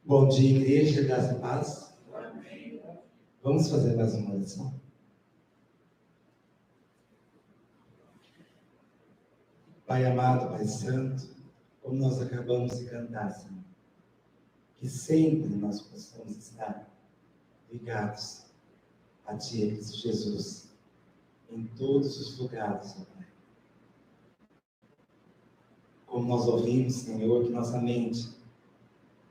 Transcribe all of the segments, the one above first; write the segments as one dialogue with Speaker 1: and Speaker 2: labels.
Speaker 1: Bom dia, igreja, graça e paz. Vamos fazer mais uma oração. Pai amado, Pai santo, como nós acabamos de cantar, Senhor, que sempre nós possamos estar ligados a Ti, Cristo Jesus, em todos os lugares, ó Pai. Como nós ouvimos, Senhor, que nossa mente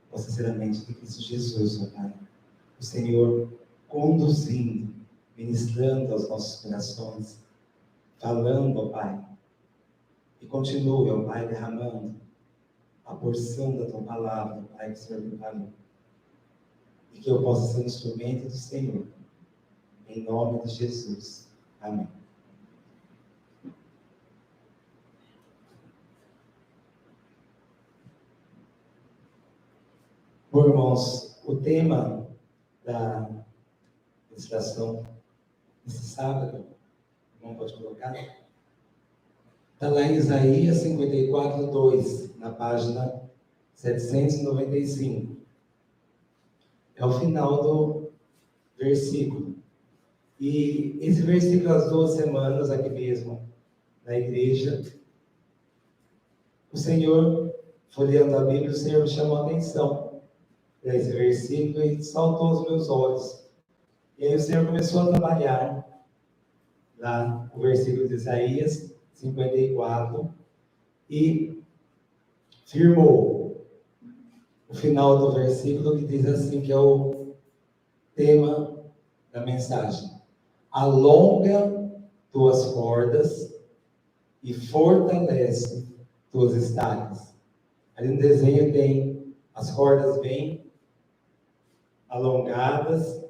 Speaker 1: possa ser a mente de Cristo Jesus, ó Pai. O Senhor conduzindo, ministrando aos nossos corações, falando, ó Pai, e continue, ó Pai, derramando a porção da Tua palavra, Pai, que o Senhor preparou. E que eu possa ser um instrumento do Senhor, em nome de Jesus. Amém. Bom, irmãos, o tema da meditação nesse sábado, não pode colocar, está lá em Isaías 54, 2, na página 795. É o final do versículo. E esse versículo, as 2 semanas, aqui mesmo, na igreja, o Senhor, folheando a Bíblia, o Senhor me chamou a atenção para esse versículo e saltou aos meus olhos. E aí o Senhor começou a trabalhar lá o versículo de Isaías 54 e firmou o final do versículo que diz assim, que é o tema da mensagem: alonga tuas cordas e fortalece tuas estacas. Ali no desenho tem as cordas bem alongadas,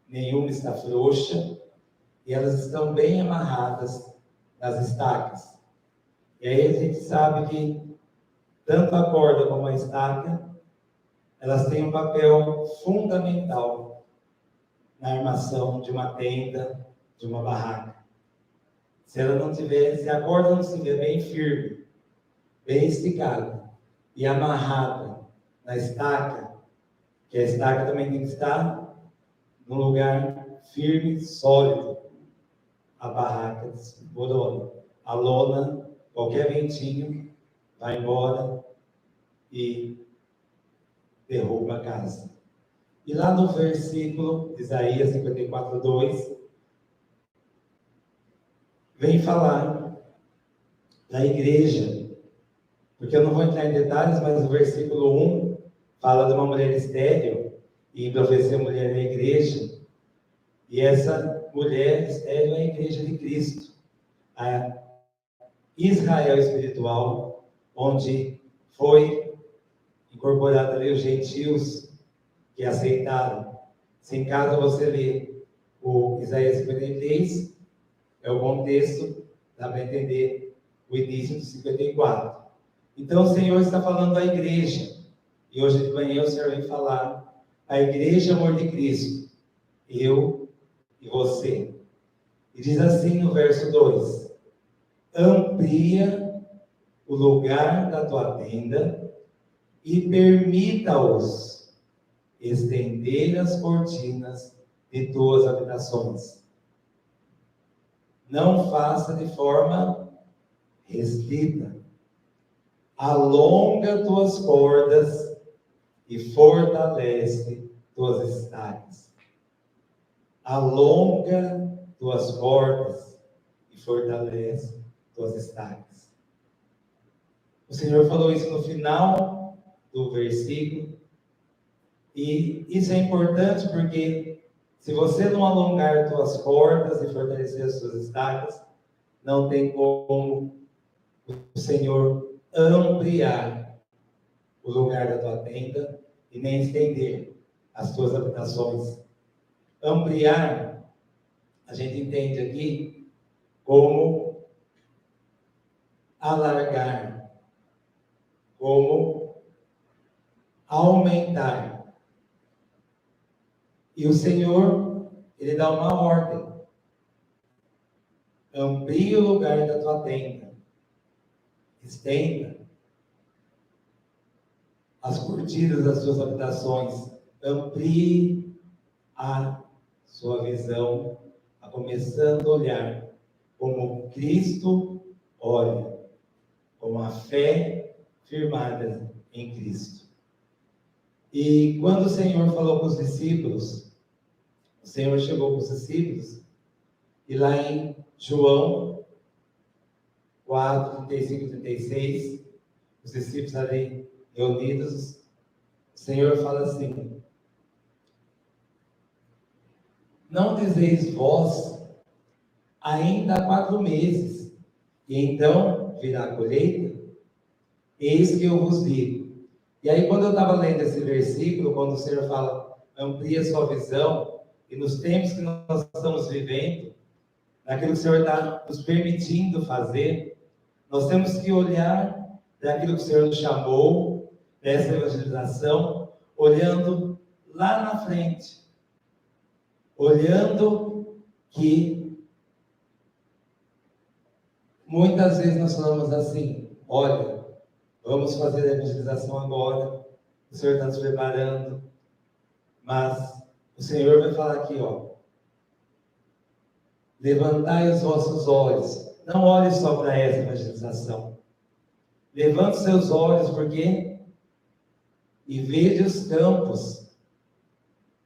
Speaker 1: nenhuma está frouxa, e elas estão bem amarradas nas estacas. E aí a gente sabe que tanto a corda como a estaca, elas têm um papel fundamental na armação de uma tenda, de uma barraca. Se a corda não estiver bem firme, bem esticada e amarrada na estaca, que a estaca também tem que estar num lugar firme, sólido, a barraca desmorona. A lona, qualquer ventinho, vai embora e derruba a casa. E lá no versículo de Isaías 54, 2, vem falar da igreja, porque eu não vou entrar em detalhes, mas o versículo 1 fala de uma mulher estéril, e profecia mulher na igreja, e essa mulher estéril é a igreja de Cristo, a Israel espiritual, onde foi incorporado ali os gentios que aceitaram. Se em casa você lê o Isaías 53, é o contexto, dá para entender o início do 54. Então o Senhor está falando da igreja, e hoje de manhã o Senhor vem falar a igreja amor de Cristo, eu e você. E diz assim no verso 2: amplia o lugar da tua tenda e permita-os estender as cortinas de tuas habitações. Não faça de forma restrita. Alonga tuas cordas e fortalece tuas estacas. Alonga tuas cordas e fortalece tuas estacas. O Senhor falou isso no final do versículo, e isso é importante porque se você não alongar tuas cordas e fortalecer as suas estacas, não tem como o Senhor ampliar o lugar da tua tenda e nem estender as tuas habitações. Ampliar, a gente entende aqui como alargar, como aumentar. E o Senhor, Ele dá uma ordem: amplie o lugar da tua tenda, estenda. as cortinas das suas habitações, amplie a sua visão, a começando a olhar como Cristo olha, com a fé firmada em Cristo. E quando o Senhor falou com os discípulos, o Senhor chegou com os discípulos, e lá em João 4, 35 e 36, os discípulos ali reunidos, o Senhor fala assim: não dizeis vós, ainda há 4 meses, e então virá a colheita? Eis que eu vos digo. E aí, quando eu estava lendo esse versículo, quando o Senhor fala, amplia sua visão, e nos tempos que nós estamos vivendo, naquilo que o Senhor está nos permitindo fazer, nós temos que olhar para aquilo que o Senhor nos chamou, dessa evangelização, olhando lá na frente, olhando que muitas vezes nós falamos assim: olha, vamos fazer a evangelização agora, o Senhor está nos preparando, mas o Senhor vai falar aqui, ó: levantai os vossos olhos, não olhe só para essa evangelização, levante seus olhos, porque e veja os campos,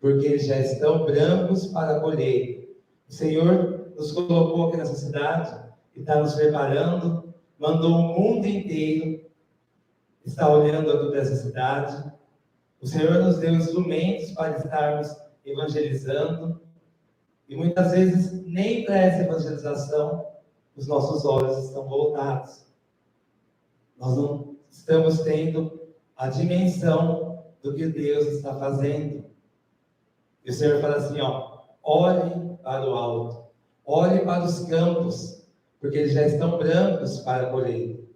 Speaker 1: porque eles já estão brancos para a colheita. O Senhor nos colocou aqui nessa cidade e está nos preparando, mandou o mundo inteiro, está olhando aqui para essa cidade. O Senhor nos deu instrumentos para estarmos evangelizando, e muitas vezes nem para essa evangelização os nossos olhos estão voltados. Nós não estamos tendo a dimensão do que Deus está fazendo. E o Senhor fala assim, ó: olhe para o alto, olhe para os campos, porque eles já estão brancos para colher.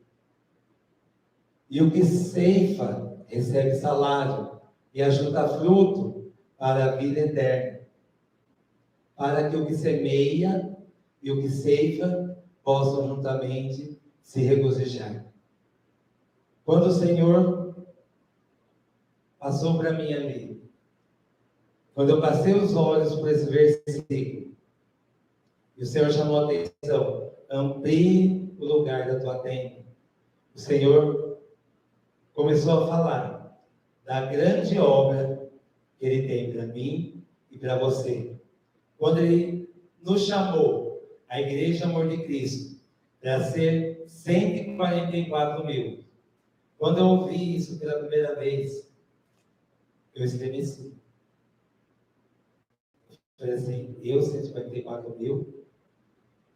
Speaker 1: E o que ceifa recebe salário e ajuda fruto para a vida eterna, para que o que semeia e o que ceifa possam juntamente se regozijar. Quando o Senhor passou para mim ali, quando eu passei os olhos por esse versículo, e o Senhor chamou a atenção: amplie o lugar da tua tenda. O Senhor começou a falar da grande obra que Ele tem para mim e para você. Quando Ele nos chamou, a Igreja Amor de Cristo, para ser 144 mil. Quando eu ouvi isso pela primeira vez, eu estremeci. Falei assim: eu 144 mil?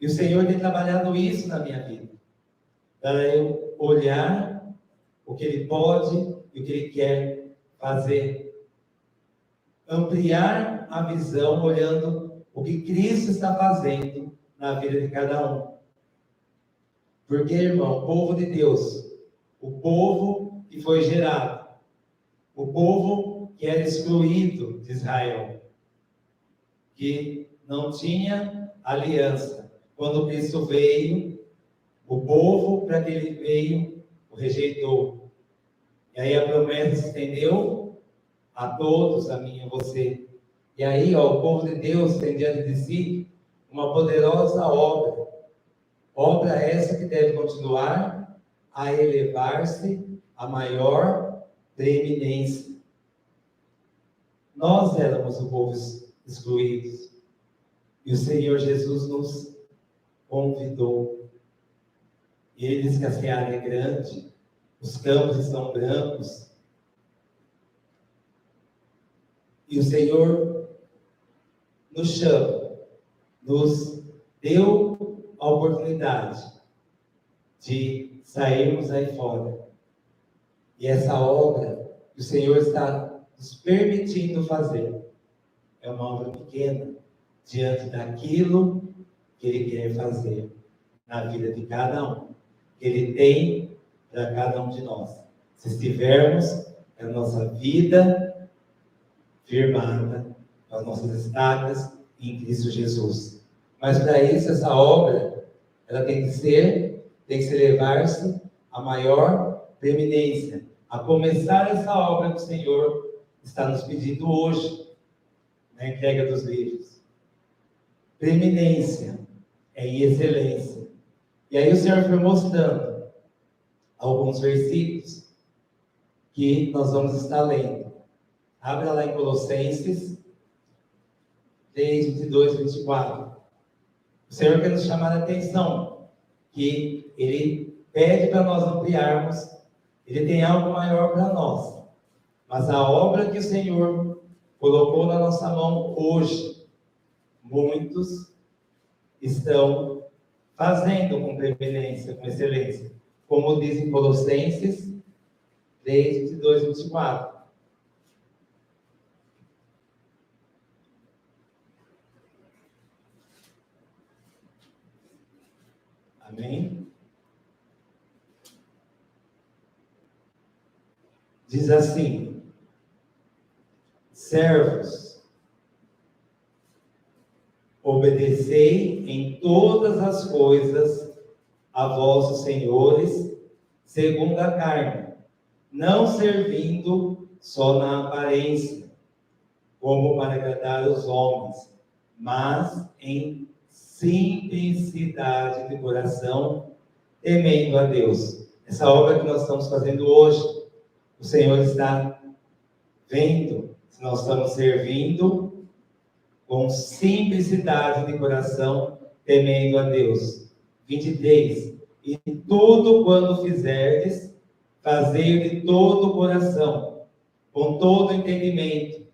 Speaker 1: E o Senhor tem trabalhado isso na minha vida, para eu olhar o que Ele pode e o que Ele quer fazer. Ampliar a visão, olhando o que Cristo está fazendo na vida de cada um. Porque, irmão, o povo de Deus, o povo que foi gerado, o povo que era excluído de Israel, que não tinha aliança. Quando Cristo veio, o povo para que Ele veio o rejeitou. E aí a promessa se estendeu a todos, a mim e a você. E aí, ó, o povo de Deus tem diante de si uma poderosa obra. Obra essa que deve continuar a elevar-se a maior preeminência. Nós éramos o povo excluídos. E o Senhor Jesus nos convidou. E Ele diz que a seara é grande, os campos estão brancos. E o Senhor nos chama, nos deu a oportunidade de sairmos aí fora. E essa obra que o Senhor está nos permitindo fazer é uma obra pequena diante daquilo que Ele quer fazer na vida de cada um, que Ele tem para cada um de nós. Se estivermos a nossa vida firmada, as nossas estacas em Cristo Jesus. Mas para isso, essa obra, ela tem que se elevar-se a maior preeminência, a começar essa obra que o Senhor está nos pedindo hoje, na entrega dos livros. Preeminência em excelência. E aí o Senhor foi mostrando alguns versículos que nós vamos estar lendo. Abra lá em Colossenses 3, 22, 24. O Senhor quer nos chamar a atenção, que Ele pede para nós ampliarmos, Ele tem algo maior para nós. Mas a obra que o Senhor colocou na nossa mão hoje, muitos estão fazendo com preeminência, com excelência. Como diz em Colossenses 3, 22, 24. Amém? Diz assim: servos, obedecei em todas as coisas a vossos senhores, segundo a carne, não servindo só na aparência, como para agradar os homens, mas em simplicidade de coração, temendo a Deus. Essa obra que nós estamos fazendo hoje, o Senhor está vendo se nós estamos servindo com simplicidade de coração, temendo a Deus. 23. E tudo quando fizerdes, fazei de todo o coração, com todo o entendimento,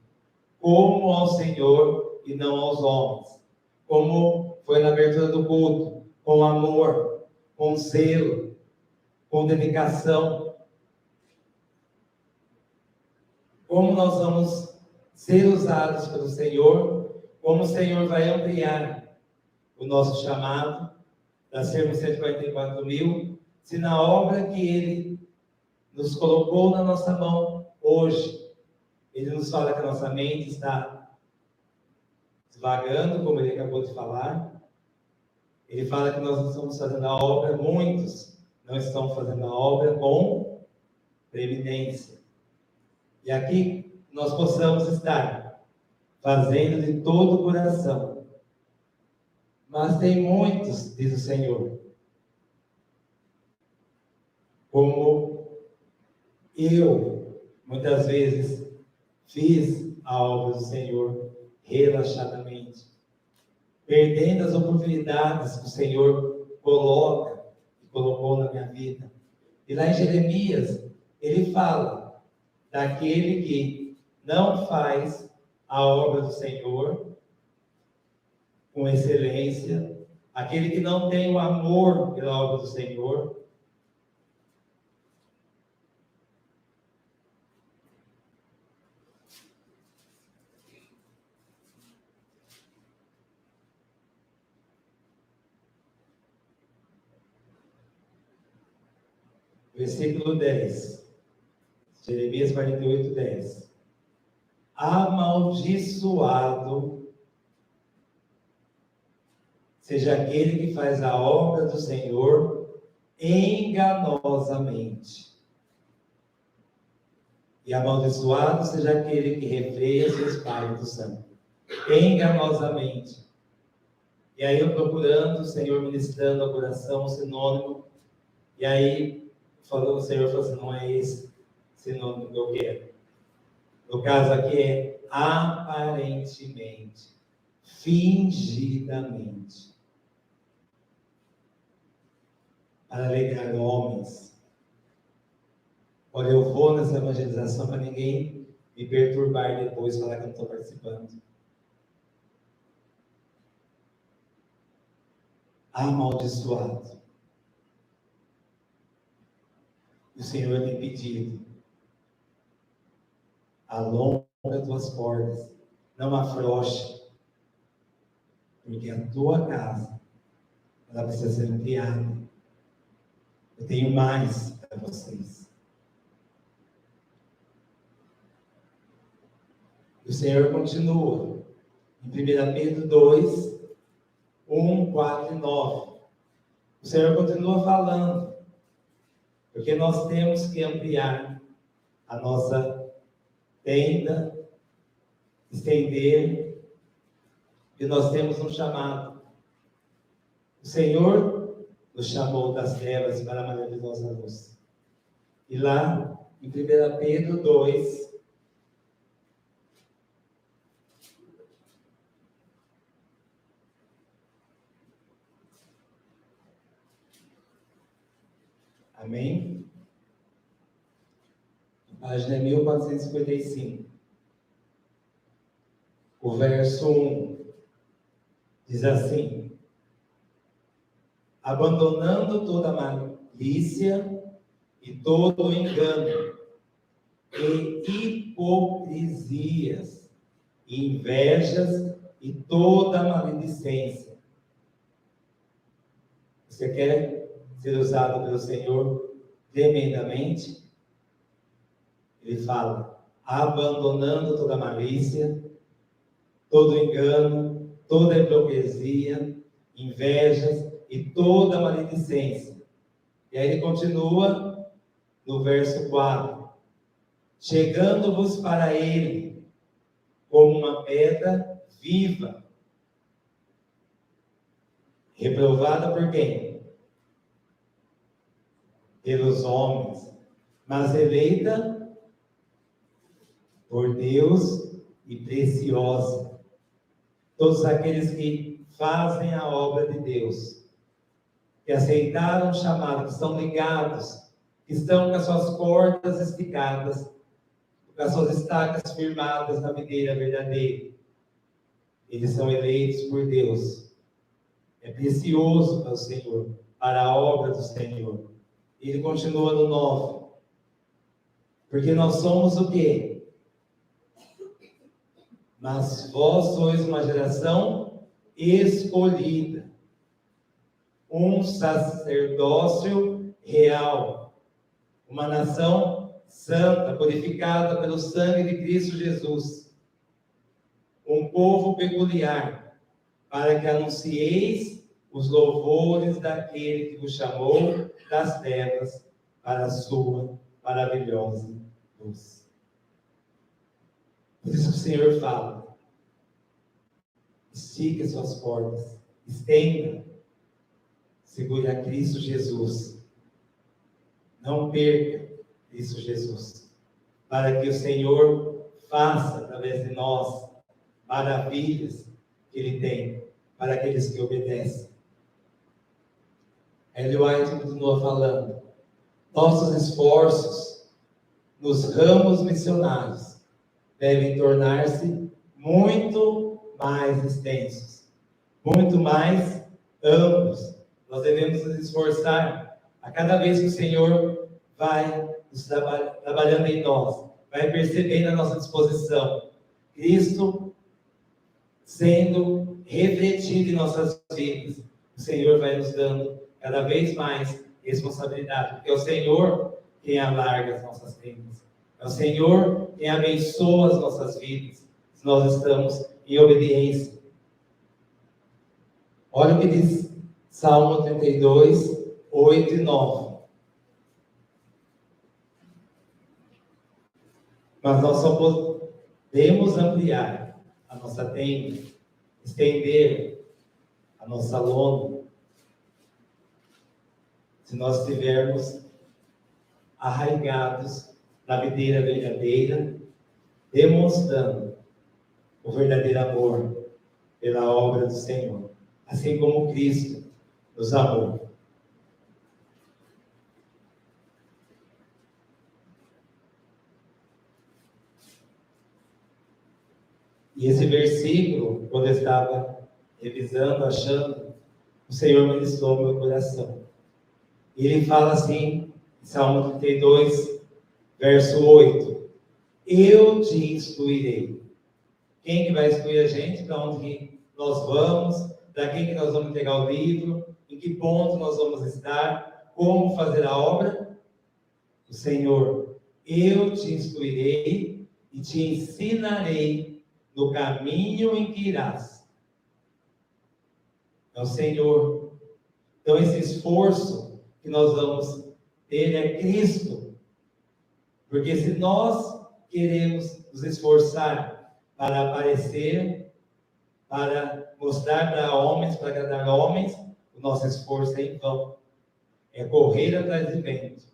Speaker 1: como ao Senhor e não aos homens. Como foi na abertura do culto, com amor, com zelo, com dedicação. Como nós vamos ser usados pelo Senhor, como o Senhor vai ampliar o nosso chamado, para sermos 144 mil, se na obra que Ele nos colocou na nossa mão hoje, Ele nos fala que a nossa mente está devagando, como Ele acabou de falar. Ele fala que nós não estamos fazendo a obra, muitos não estão fazendo a obra com preeminência. E aqui nós possamos estar fazendo de todo o coração. Mas tem muitos, diz o Senhor, como eu, muitas vezes, fiz a obra do Senhor relaxadamente, perdendo as oportunidades que o Senhor coloca e colocou na minha vida. E lá em Jeremias, ele fala daquele que não faz a obra do Senhor com excelência, aquele que não tem o amor pela obra do Senhor. Versículo 10. Jeremias 48, 10. Amaldiçoado seja aquele que faz a obra do Senhor enganosamente. E amaldiçoado seja aquele que refreia seu Espírito Santo. Enganosamente. E aí eu procurando, o Senhor ministrando ao coração, um sinônimo. E aí o Senhor falou assim, não é esse sinônimo que eu quero. No caso aqui é aparentemente, fingidamente. Para alegrar homens. Olha, eu vou nessa evangelização para ninguém me perturbar depois, falar que eu não estou participando. Amaldiçoado. O Senhor tem pedido, alonga tuas cordas, não afrouxe, porque a tua casa, ela precisa ser ampliada. Eu tenho mais para vocês. O Senhor continua, em 1 Pedro 2, 1, 4 e 9. O Senhor continua falando, porque nós temos que ampliar a nossa tenda, estender, e nós temos um chamado. O Senhor nos chamou das trevas para a maravilhosa luz. E lá, em 1 Pedro 2, amém? Página 1455. O verso 1 diz assim: abandonando toda malícia e todo engano, e hipocrisias, e invejas e toda maledicência. Você quer ser usado pelo Senhor tremendamente? Ele fala, abandonando toda malícia, todo engano, toda hipocrisia, invejas e toda maledicência. E aí ele continua no verso 4. Chegando-vos para ele como uma pedra viva, reprovada por quem? Pelos homens, mas eleita por Deus e preciosa. Todos aqueles que fazem a obra de Deus, que aceitaram o chamado, que estão ligados, que estão com as suas cordas esticadas, com as suas estacas firmadas na videira verdadeira. Eles são eleitos por Deus. É precioso para o Senhor, para a obra do Senhor. E ele continua no 9. Porque nós somos o quê? Mas vós sois uma geração escolhida, um sacerdócio real, uma nação santa, purificada pelo sangue de Cristo Jesus, um povo peculiar, para que anuncieis os louvores daquele que vos chamou das trevas para a sua maravilhosa luz. Por isso que o Senhor fala, estique suas cordas, estenda, segure a Cristo Jesus, não perca Cristo Jesus, para que o Senhor faça através de nós maravilhas que Ele tem para aqueles que obedecem. Ellen White continua falando, nossos esforços nos ramos missionários devem tornar-se muito mais extensos, muito mais amplos. Nós devemos nos esforçar a cada vez que o Senhor vai trabalhando em nós, vai percebendo a nossa disposição, Cristo sendo refletido em nossas vidas, o Senhor vai nos dando cada vez mais responsabilidade, porque é o Senhor quem alarga as nossas tendas. É o Senhor quem abençoa as nossas vidas, se nós estamos em obediência. Olha o que diz Salmo 32, 8 e 9. Mas nós só podemos ampliar a nossa tenda, estender a nossa lona, se nós estivermos arraigados na videira verdadeira, demonstrando o verdadeiro amor pela obra do Senhor, assim como Cristo nos amou. E esse versículo, quando eu estava revisando, achando, o Senhor ministrou meu coração. E ele fala assim, em Salmo 32, verso 8, eu te instruirei. Quem que vai instruir a gente? Para onde nós vamos? Para quem que nós vamos entregar o livro? Em que ponto nós vamos estar? Como fazer a obra? O Senhor, eu te instruirei e te ensinarei no caminho em que irás. É o Senhor. Então esse esforço que nós vamos ter é Cristo. Porque se nós queremos nos esforçar para aparecer, para mostrar para homens, para agradar homens, o nosso esforço é em vão. É correr atrás de vento.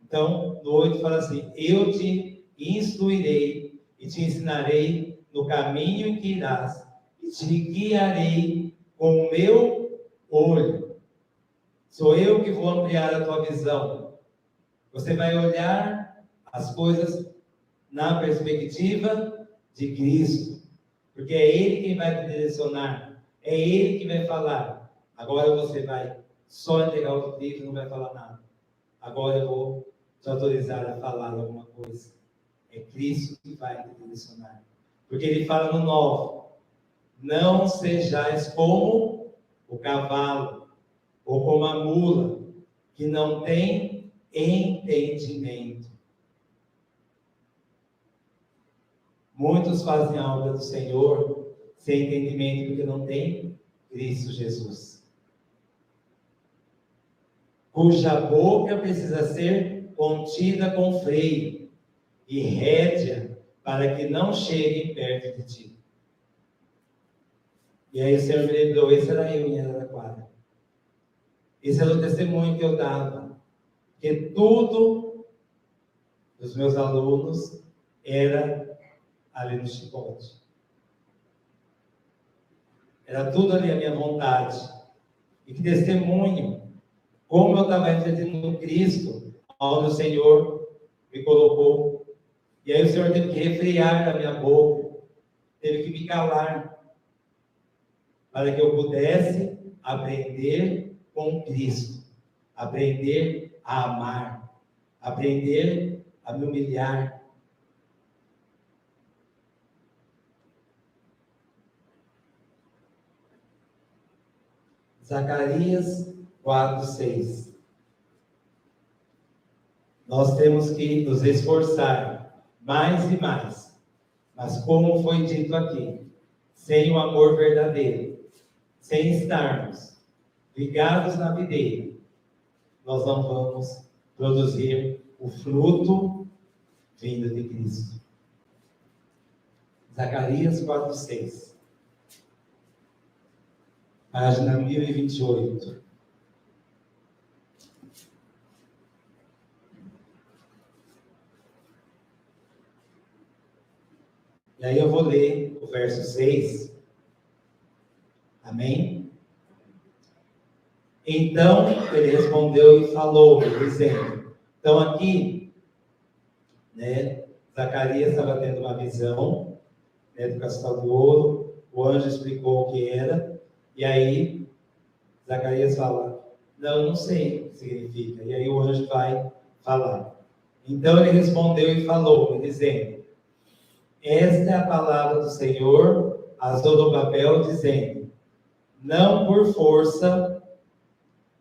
Speaker 1: Então, no 8 fala assim: eu te instruirei e te ensinarei no caminho em que irás, e te guiarei com o meu olho. Sou eu que vou ampliar a tua visão. Você vai olhar as coisas na perspectiva de Cristo, porque é Ele quem vai te direcionar, é Ele que vai falar. Agora você vai só entregar o livro e não vai falar nada. Agora eu vou te autorizar a falar alguma coisa. É Cristo que vai te direcionar. Porque Ele fala no 9: não sejais como o cavalo, ou como a mula, que não tem entendimento. Muitos fazem a obra do Senhor sem entendimento, porque não tem Cristo Jesus. Cuja boca precisa ser contida com freio e rédea, para que não cheguem perto de ti. E aí o Senhor me lembrou: esse era eu em Araraquara. Esse era o testemunho que eu dava. Que tudo dos meus alunos era ali no chicote. Era tudo ali a minha vontade. E que testemunho, como eu estava refletindo Cristo, onde o Senhor me colocou. E aí o Senhor teve que refrear a minha boca, teve que me calar, para que eu pudesse aprender com Cristo, aprender a amar, aprender a me humilhar. Zacarias 4:6. Nós temos que nos esforçar mais e mais, mas como foi dito aqui, sem o amor verdadeiro, sem estarmos ligados na videira, nós não vamos produzir o fruto vindo de Cristo. Zacarias 4:6. Página 1028. E aí eu vou ler o verso 6. Amém? Então ele respondeu e falou, dizendo. Então aqui, Zacarias estava tendo uma visão, do castelo do ouro. O anjo explicou o que era. E aí Zacarias fala: não sei o que significa. E aí o anjo vai falar. Então ele respondeu e falou, dizendo: esta é a palavra do Senhor a Zorobabel, dizendo: não por força,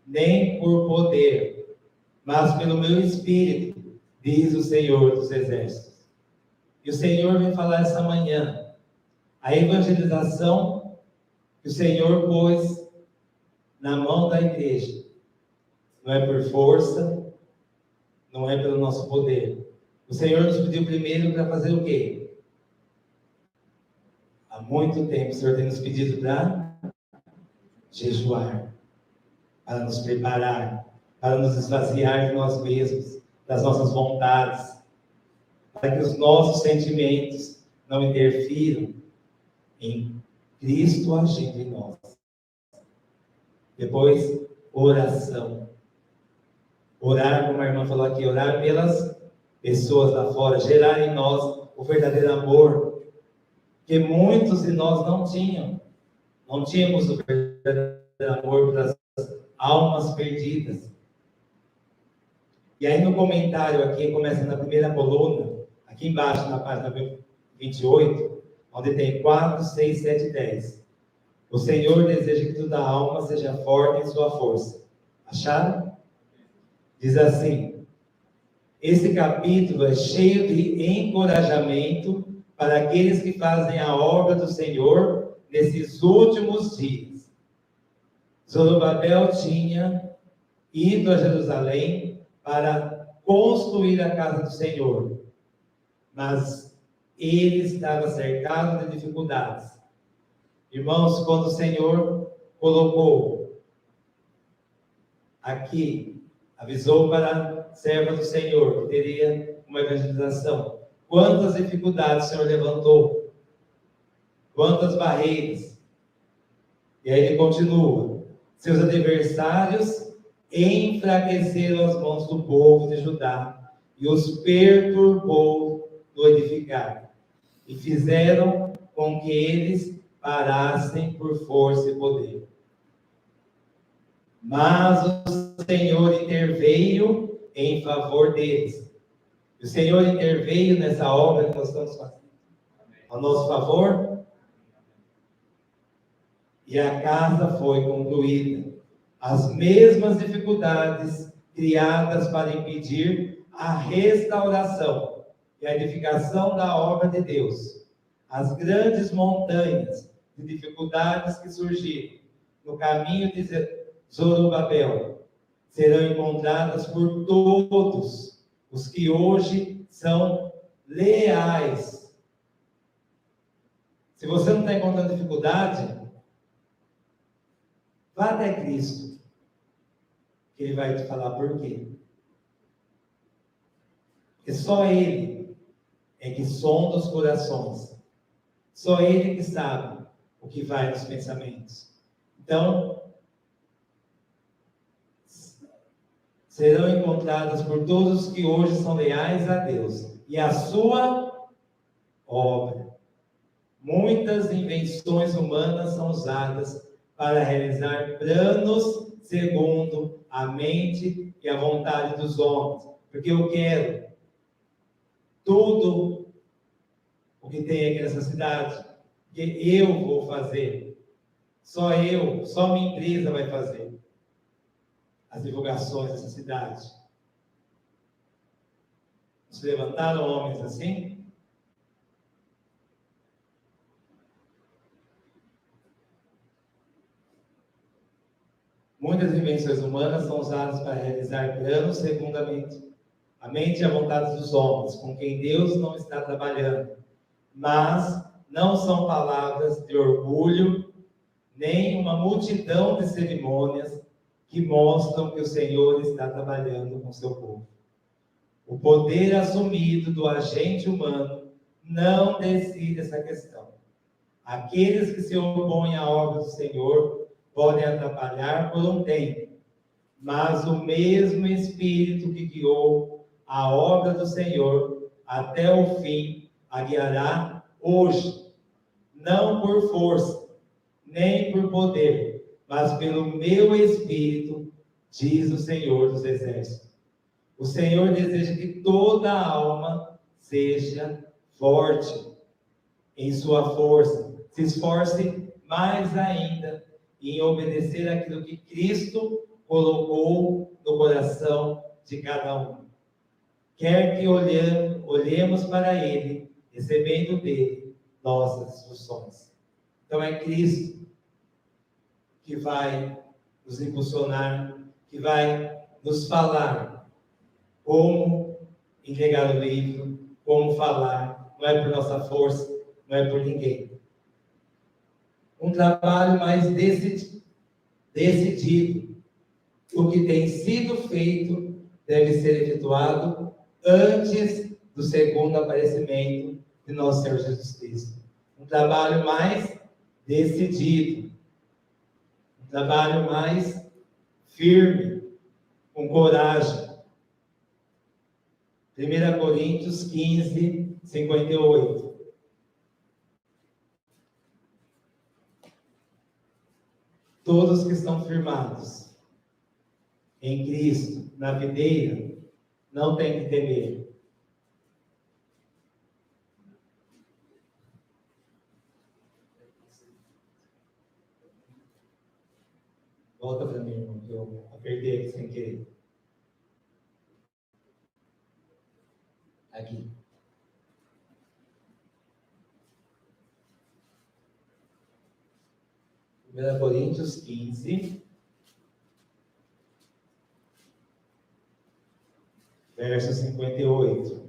Speaker 1: nem por poder, mas pelo meu espírito, diz o Senhor dos Exércitos. E o Senhor vem falar essa manhã a evangelização que o Senhor pôs na mão da igreja. Não é por força, não é pelo nosso poder. O Senhor nos pediu primeiro para fazer o quê? Há muito tempo o Senhor tem nos pedido para jejuar, para nos preparar, para nos esvaziar de nós mesmos, das nossas vontades, para que os nossos sentimentos não interfiram em Cristo agindo em nós. Depois, oração. Orar, como a irmã falou aqui, orar pelas pessoas lá fora, gerar em nós o verdadeiro amor, que muitos de nós não tinham. Não tínhamos o verdadeiro amor pelas almas perdidas. E aí no comentário aqui, começa na primeira coluna, aqui embaixo na página 28, onde tem 4, 6, 7 e 10. O Senhor deseja que toda alma seja forte em sua força. Acharam? Diz assim: esse capítulo é cheio de encorajamento para aqueles que fazem a obra do Senhor nesses últimos dias. Zorobabel tinha ido a Jerusalém para construir a casa do Senhor, mas ele estava cercado de dificuldades. Irmãos, quando o Senhor colocou aqui, avisou para a serva do Senhor que teria uma evangelização, quantas dificuldades o Senhor levantou, quantas barreiras. E aí ele continua: seus adversários enfraqueceram as mãos do povo de Judá e os perturbou no edificar, e fizeram com que eles parassem por força e poder. Mas o Senhor interveio em favor deles. O Senhor interveio nessa obra que nós estamos fazendo a nosso favor, e a casa foi concluída. As mesmas dificuldades criadas para impedir a restauração e a edificação da obra de Deus, as grandes montanhas de dificuldades que surgiram no caminho de Zorobabel, serão encontradas por todos os que hoje são leais. Se você não está encontrando dificuldade, vá até Cristo, que Ele vai te falar por quê. Porque só Ele é que sonda os corações. Só Ele que sabe o que vai nos pensamentos. Então, serão encontradas por todos os que hoje são leais a Deus e a sua obra. Muitas invenções humanas são usadas para realizar planos segundo a mente e a vontade dos homens. Porque eu quero tudo o que tem aqui nessa cidade, que eu vou fazer. Só eu, só minha empresa vai fazer as divulgações dessa cidade. Se levantaram homens assim? Muitas invenções humanas são usadas para realizar planos segundo a mente e a vontade dos homens, com quem Deus não está trabalhando. Mas não são palavras de orgulho, nem uma multidão de cerimônias que mostram que o Senhor está trabalhando com seu povo. O poder assumido do agente humano não decide essa questão. Aqueles que se opõem à obra do Senhor podem atrapalhar por um tempo, mas o mesmo Espírito que guiou a obra do Senhor até o fim a guiará hoje, não por força, nem por poder, mas pelo meu Espírito, diz o Senhor dos Exércitos. O Senhor deseja que toda a alma seja forte em sua força, se esforce mais ainda em obedecer aquilo que Cristo colocou no coração de cada um. Quer que olhemos para Ele, recebendo dele nossas instruções. Então é Cristo que vai nos impulsionar, que vai nos falar como entregar o livro, como falar. Não é por nossa força, não é por ninguém. Um trabalho mais decidido. O que tem sido feito deve ser efetuado antes do segundo aparecimento de nosso Senhor Jesus Cristo. Um trabalho mais decidido. Um trabalho mais firme, com coragem. 1 Coríntios 15, 58. Todos que estão firmados em Cristo, na videira, não tem que temer. Volta para mim, irmão, que eu apertei aqui sem querer. Aqui. Primeira Coríntios 15, verso 58.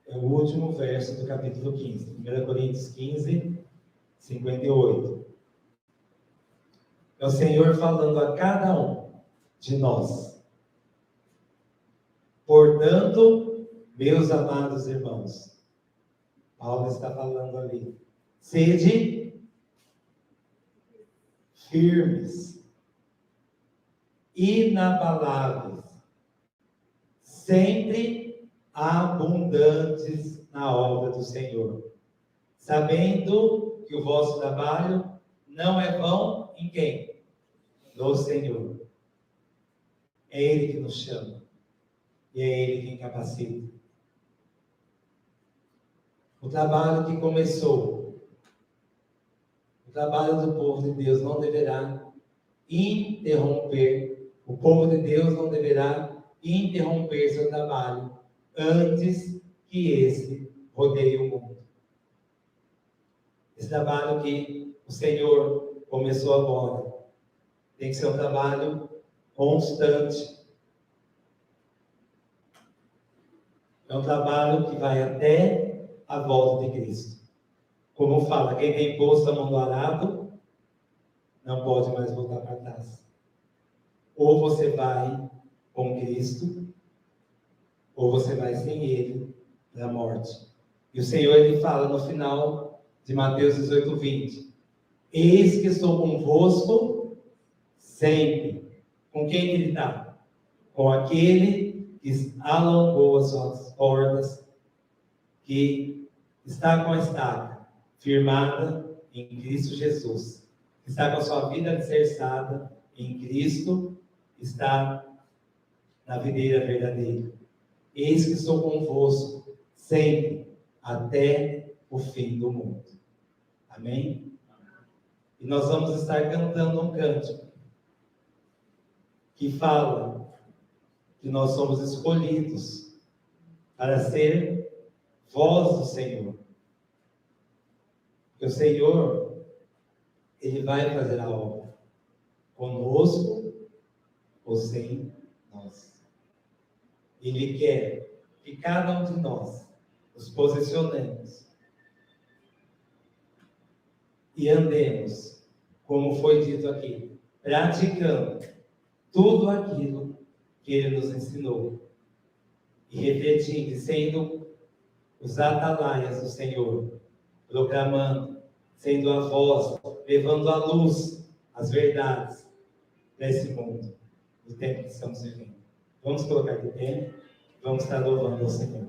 Speaker 1: É o último verso do capítulo 15. 1 Coríntios 15, 58. É o Senhor falando a cada um de nós. Portanto, meus amados irmãos, Paulo está falando ali, sede firmes, inabaláveis, sempre abundantes na obra do Senhor, sabendo que o vosso trabalho não é vão em quem? No Senhor. É Ele que nos chama. E é Ele quem capacita. O trabalho que começou, o trabalho do povo de Deus não deverá interromper. O povo de Deus não deverá interromper seu trabalho antes que esse rodeie o mundo. Esse trabalho que o Senhor começou agora tem que ser um trabalho constante. É um trabalho que vai até a volta de Cristo. Como fala, quem tem posto a mão no arado não pode mais voltar para trás. Ou você vai com Cristo, ou você vai sem Ele para a morte. E o Senhor, Ele fala no final de Mateus 18, 20. Eis que estou convosco sempre. Com quem Ele está? Com aquele que alongou as suas cordas, que está com a estaca firmada em Cristo Jesus, que está com a sua vida alicerçada em Cristo, está na videira verdadeira. Eis que estou convosco sempre, até o fim do mundo. Amém? E nós vamos estar cantando um cântico que fala que nós somos escolhidos para ser voz do Senhor. Porque o Senhor, Ele vai fazer a obra, conosco ou sem nós. Ele quer que cada um de nós nos posicionemos e andemos, como foi dito aqui, praticando tudo aquilo que Ele nos ensinou e refletindo, sendo os atalaias do Senhor, proclamando, sendo a voz, levando à luz as verdades desse mundo, do tempo que estamos vivendo. Vamos colocar de pé, vamos estar louvando ao Senhor.